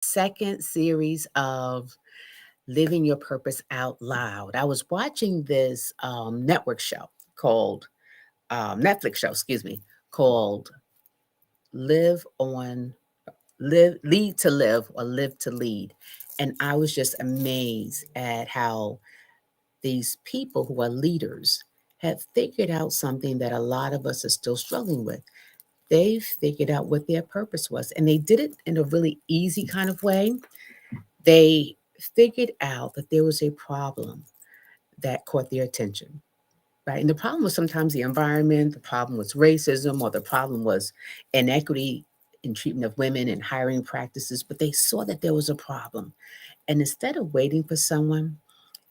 second series of Living Your Purpose Out Loud. I was watching this network show called, Netflix show, excuse me, called Live on, Lead to Live or Live to Lead. And I was just amazed at how these people who are leaders have figured out something that a lot of us are still struggling with. They figured out what their purpose was, and they did it in a really easy kind of way. They figured out that there was a problem that caught their attention, right? And the problem was sometimes the environment, the problem was racism, or the problem was inequity in treatment of women and hiring practices, but they saw that there was a problem. And instead of waiting for someone,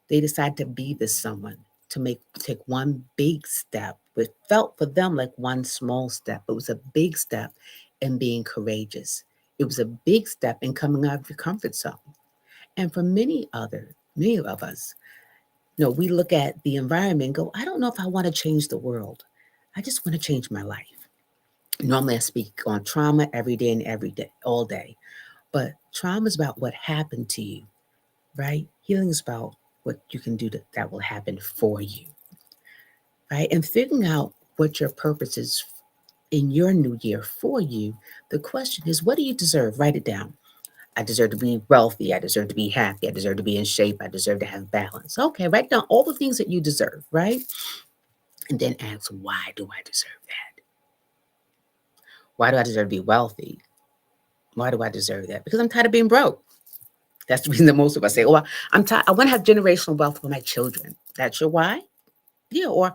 they decided to be the someone, to take one big step. It felt for them like one small step. It was a big step in being courageous. It was a big step in coming out of your comfort zone. And for many of us, we look at the environment and go, I don't know if I want to change the world. I just want to change my life. Normally I speak on trauma every day and every day, all day. But trauma is about what happened to you, right? Healing is about what you can do that will happen for you, right? And figuring out what your purpose is in your new year for you. The question is, what do you deserve? Write it down. I deserve to be wealthy. I deserve to be happy. I deserve to be in shape. I deserve to have balance. Okay, write down all the things that you deserve, right? And then ask, why do I deserve that? Why do I deserve to be wealthy? Why do I deserve that? Because I'm tired of being broke. That's the reason that most of us say, oh, I'm tired. I want to have generational wealth for my children. That's your why? Yeah. Or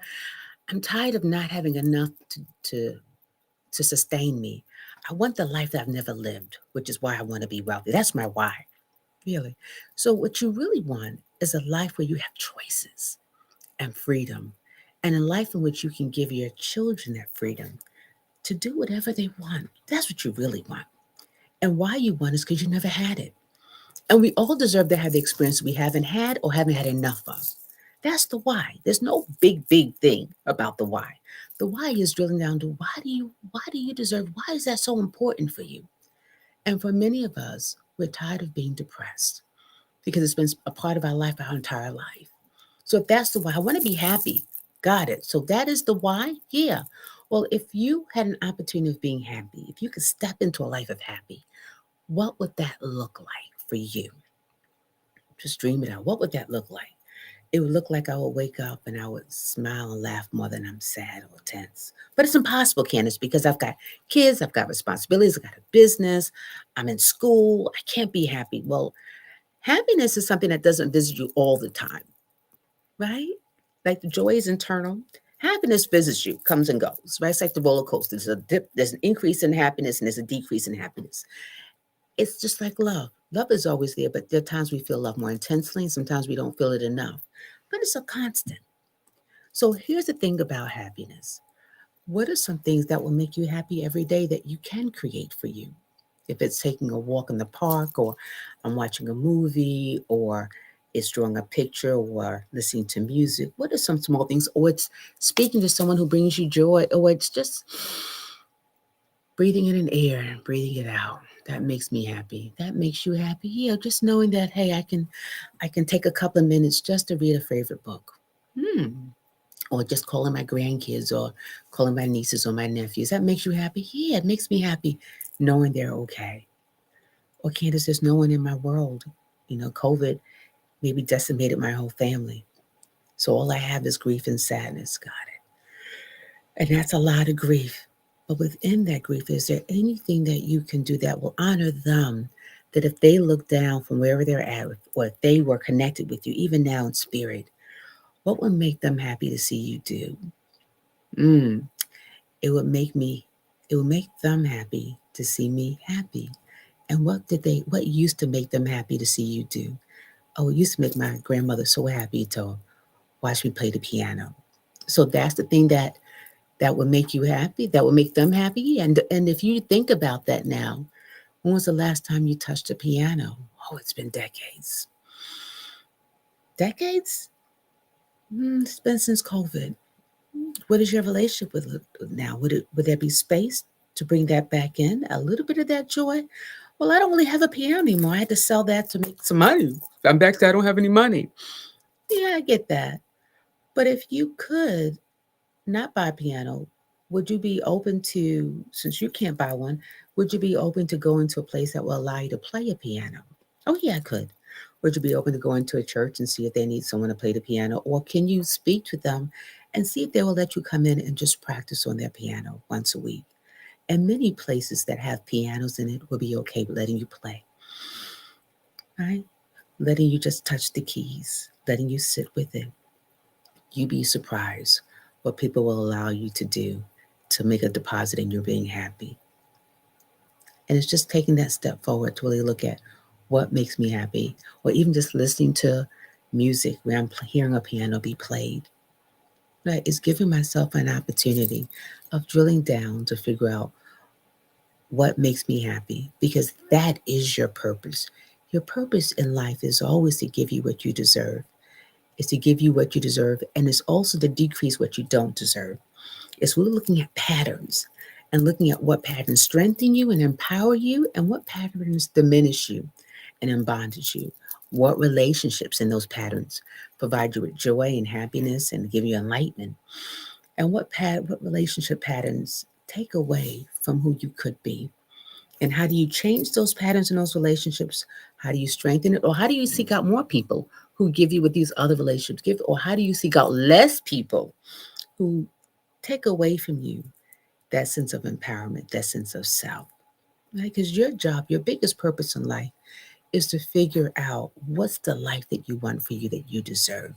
I'm tired of not having enough to sustain me. I want the life that I've never lived, which is why I want to be wealthy. That's my why, really. So, what you really want is a life where you have choices and freedom, and a life in which you can give your children that freedom to do whatever they want. That's what you really want. And why you want is because you never had it. And we all deserve to have the experience we haven't had or haven't had enough of. That's the why. There's no big thing about the why. The why is drilling down to why do you deserve, why is that so important for you? And for many of us, we're tired of being depressed because it's been a part of our life our entire life. So if that's the why, I want to be happy. Got it. So that is the why? Yeah. Well, if you had an opportunity of being happy, if you could step into a life of happy, what would that look like for you? Just dream it out. What would that look like? It would look like I would wake up and I would smile and laugh more than I'm sad or tense. But it's impossible, Candice, because I've got kids, I've got responsibilities, I've got a business, I'm in school, I can't be happy. Well, happiness is something that doesn't visit you all the time, right? Like the joy is internal. Happiness visits you, comes and goes, right? It's like the roller coaster. There's a dip, there's an increase in happiness and there's a decrease in happiness. It's just like love. Love is always there, but there are times we feel love more intensely, and sometimes we don't feel it enough. But it's a constant. So here's the thing about happiness. What are some things that will make you happy every day that you can create for you? If it's taking a walk in the park, or I'm watching a movie, or it's drawing a picture, or listening to music, what are some small things? Or it's speaking to someone who brings you joy, or it's just breathing in an air and breathing it out. That makes me happy. That makes you happy. Yeah, just knowing that, hey, I can take a couple of minutes just to read a favorite book. Hmm. Or just calling my grandkids or calling my nieces or my nephews. That makes you happy? Yeah, it makes me happy knowing they're okay. Or Candace, there's no one in my world. COVID maybe decimated my whole family. So all I have is grief and sadness. Got it. And that's a lot of grief. But within that grief, is there anything that you can do that will honor them? That if they look down from wherever they're at, or if they were connected with you, even now in spirit, what would make them happy to see you do? Mm, it would make me, it would make them happy to see me happy. And what used to make them happy to see you do? Oh, it used to make my grandmother so happy to watch me play the piano. So that's the thing that would make you happy, that would make them happy. And if you think about that now, when was the last time you touched a piano? Oh, it's been decades. Decades? It's been since COVID. What is your relationship with it now? Would there be space to bring that back in? A little bit of that joy? Well, I don't really have a piano anymore. I had to sell that to make some money. I'm back to I don't have any money. Yeah, I get that. But if you could not buy a piano, would you be open to, since you can't buy one, would you be open to going to a place that will allow you to play a piano? Oh, yeah, I could. Would you be open to going to a church and see if they need someone to play the piano? Or can you speak to them and see if they will let you come in and just practice on their piano once a week? And many places that have pianos in it will be okay with letting you play, right? Letting you just touch the keys, letting you sit with it. You'd be surprised what people will allow you to do to make a deposit in your being happy. And it's just taking that step forward to really look at what makes me happy, or even just listening to music where I'm hearing a piano be played. Right? It's giving myself an opportunity of drilling down to figure out what makes me happy, because that is your purpose. Your purpose in life is always to give you what you deserve. Is to give you what you deserve, and it's also to decrease what you don't deserve. It's really looking at patterns and looking at what patterns strengthen you and empower you, and what patterns diminish you and bondage you. What relationships in those patterns provide you with joy and happiness and give you enlightenment, and what relationship patterns take away from who you could be. And how do you change those patterns in those relationships? How do you strengthen it? Or how do you seek out more people who give you what these other relationships give? Or how do you seek out less people who take away from you that sense of empowerment, that sense of self? Right? Because your job, your biggest purpose in life is to figure out what's the life that you want for you, that you deserve.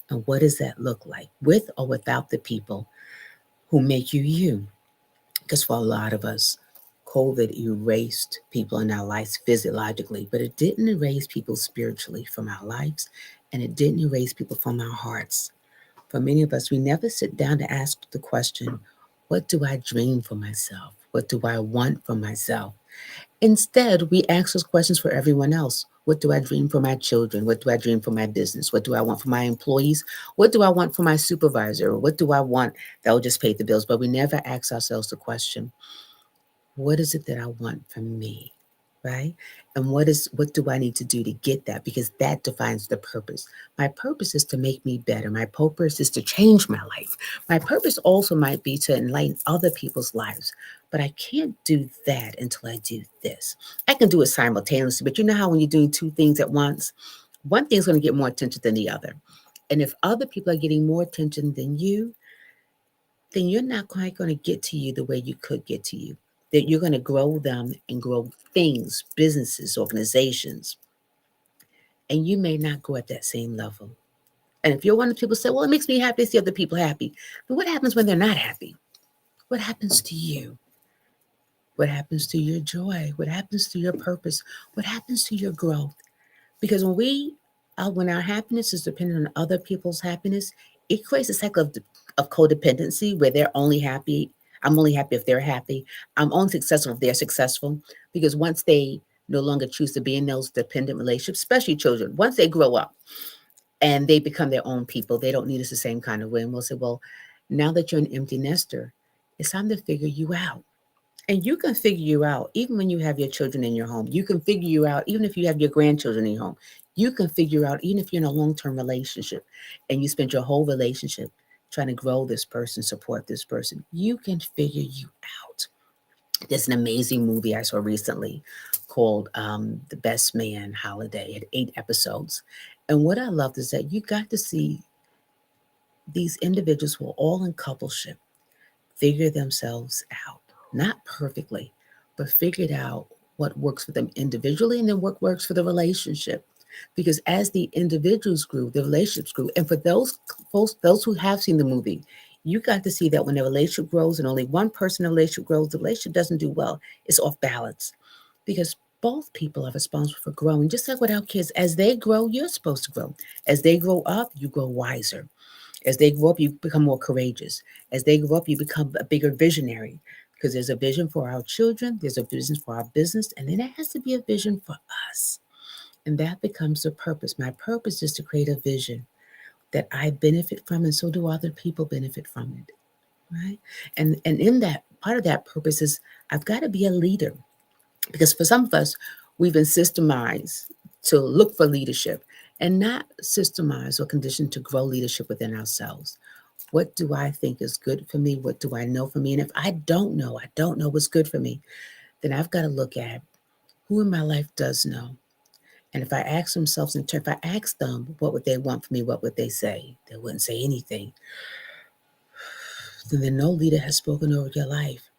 And what does that look like, with or without the people who make you you? Because for a lot of us, COVID erased people in our lives physiologically, but it didn't erase people spiritually from our lives, and it didn't erase people from our hearts. For many of us, we never sit down to ask the question, what do I dream for myself? What do I want for myself? Instead, we ask those questions for everyone else. What do I dream for my children? What do I dream for my business? What do I want for my employees? What do I want for my supervisor? What do I want that will just pay the bills? But we never ask ourselves the question, what is it that I want from me? Right? And what do I need to do to get that? Because that defines the purpose. My purpose is to make me better. My purpose is to change my life. My purpose also might be to enlighten other people's lives. But I can't do that until I do this. I can do it simultaneously, but you know how when you're doing two things at once, one thing's going to get more attention than the other. And if other people are getting more attention than you, then you're not quite going to get to you the way you could get to you. That you're going to grow them and grow things, businesses, organizations, and you may not go at that same level. And if you're one of the people who say, well, it makes me happy to see other people happy, but what happens when they're not happy? What happens to you? What happens to your joy? What happens to your purpose? What happens to your growth? Because when our happiness is dependent on other people's happiness, it creates a cycle of codependency where they're only happy. I'm only happy if they're happy. I'm only successful if they're successful. Because once they no longer choose to be in those dependent relationships, especially children, once they grow up and they become their own people, they don't need us the same kind of way. And we'll say, well, now that you're an empty nester, it's time to figure you out. And you can figure you out even when you have your children in your home. You can figure you out even if you have your grandchildren in your home. You can figure out even if you're in a long term relationship and you spend your whole relationship trying to grow this person, support this person. You can figure you out. There's an amazing movie I saw recently called The Best Man Holiday. It had 8 episodes. And what I loved is that you got to see these individuals who are all in coupleship figure themselves out, not perfectly, but figured out what works for them individually and then what works for the relationship. Because as the individuals grew, the relationships grew. And for those folks, those who have seen the movie, you got to see that when the relationship grows and only one person in the relationship grows, the relationship doesn't do well. It's off balance. Because both people are responsible for growing. Just like with our kids, as they grow, you're supposed to grow. As they grow up, you grow wiser. As they grow up, you become more courageous. As they grow up, you become a bigger visionary, because there's a vision for our children, there's a vision for our business, and then there has to be a vision for us. And that becomes the purpose. My purpose is to create a vision that I benefit from, and so do other people benefit from it. Right? And in that, part of that purpose is I've got to be a leader. Because for some of us, we've been systemized to look for leadership and not systemized or conditioned to grow leadership within ourselves. What do I think is good for me? What do I know for me? And if I don't know what's good for me, then I've got to look at who in my life does know. And if I ask themselves in turn, if I ask them what would they want from me, what would they say? They wouldn't say anything. Then no leader has spoken over your life.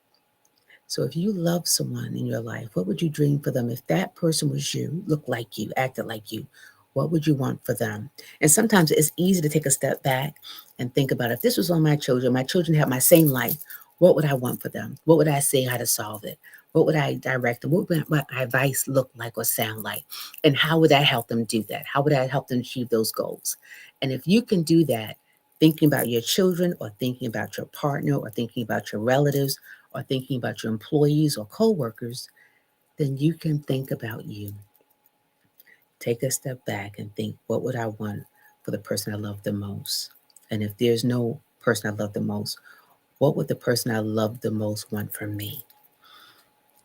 So if you love someone in your life, what would you dream for them? If that person was you, looked like you, acted like you, what would you want for them? And sometimes it's easy to take a step back and think about if this was on my children have my same life, what would I want for them? What would I say how to solve it? What would I direct them? What would my advice look like or sound like? And how would I help them do that? How would I help them achieve those goals? And if you can do that, thinking about your children or thinking about your partner or thinking about your relatives or thinking about your employees or coworkers, then you can think about you. Take a step back and think, what would I want for the person I love the most? And if there's no person I love the most, what would the person I love the most want from me?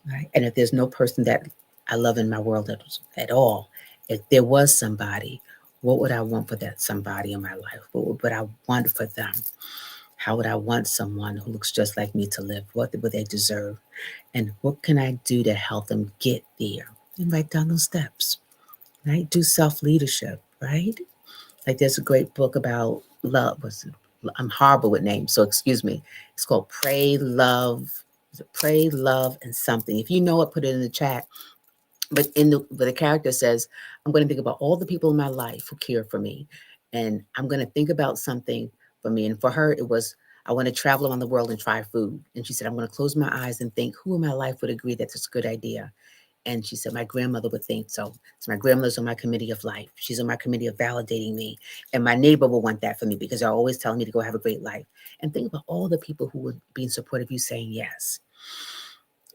Right? And if there's no person that I love in my world at all, if there was somebody, what would I want for that somebody in my life? What would I want for them? How would I want someone who looks just like me to live? What would they deserve? And what can I do to help them get there? And write down those steps, right? Do self leadership, right? Like there's a great book about love. I'm horrible with names, so excuse me. It's called Pray, Love. Pray, Love, and something. If you know it, put it in the chat. But the character says, I'm going to think about all the people in my life who care for me, and I'm going to think about something for me. And for her, it was I want to travel around the world and try food. And she said, I'm going to close my eyes and think who in my life would agree that it's a good idea. And she said, my grandmother would think so. So my grandmother's on my committee of life. She's on my committee of validating me. And my neighbor will want that for me because they're always telling me to go have a great life. And think about all the people who would be in support of you saying yes.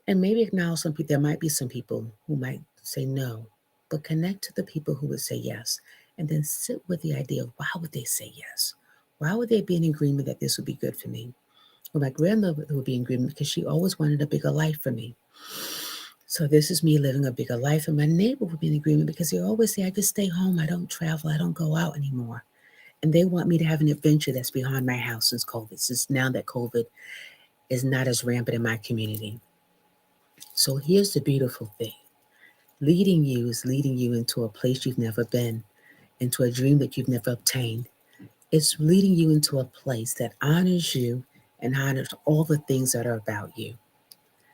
And maybe acknowledge some people. There might be some people who might say no, but connect to the people who would say yes. And then sit with the idea of why would they say yes? Why would they be in agreement that this would be good for me? Well, my grandmother would be in agreement because she always wanted a bigger life for me. So this is me living a bigger life. And my neighbor would be in agreement because they always say, I just stay home. I don't travel. I don't go out anymore. And they want me to have an adventure that's behind my house since COVID, since now that COVID is not as rampant in my community. So here's the beautiful thing. Leading you is leading you into a place you've never been, into a dream that you've never obtained. It's leading you into a place that honors you and honors all the things that are about you.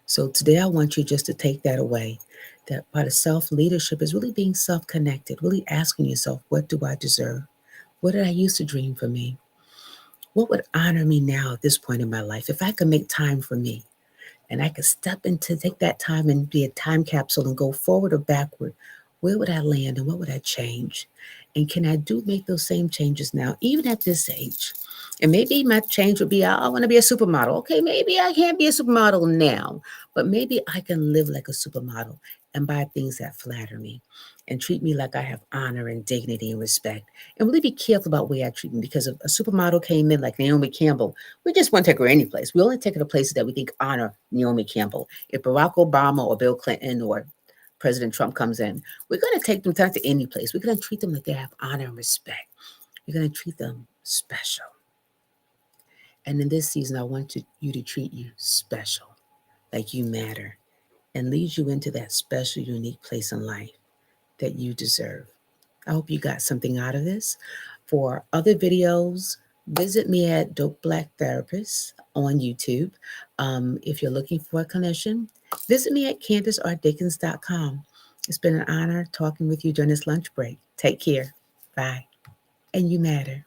So today I want you just to take that away. That part of self leadership is really being self connected, really asking yourself, what do I deserve? What did I used to dream for me? What would honor me now at this point in my life? If I could make time for me and I could step into, take that time and be a time capsule and go forward or backward, where would I land and what would I change? And can I make those same changes now, even at this age? And maybe my change would be, I want to be a supermodel. Okay, maybe I can't be a supermodel now, but maybe I can live like a supermodel and buy things that flatter me and treat me like I have honor and dignity and respect. And really be careful about where I treat me because if a supermodel came in like Naomi Campbell, we just won't take her any place. We only take her to places that we think honor Naomi Campbell. If Barack Obama or Bill Clinton or President Trump comes in, we're going to take them to any place. We're going to treat them like they have honor and respect. We're going to treat them special. And in this season, I want you to treat you special, like you matter, and lead you into that special, unique place in life that you deserve. I hope you got something out of this. For other videos, visit me at Dope Black Therapist on YouTube. If you're looking for a clinician, visit me at CandiceRDickens.com. It's been an honor talking with you during this lunch break. Take care. Bye. And you matter.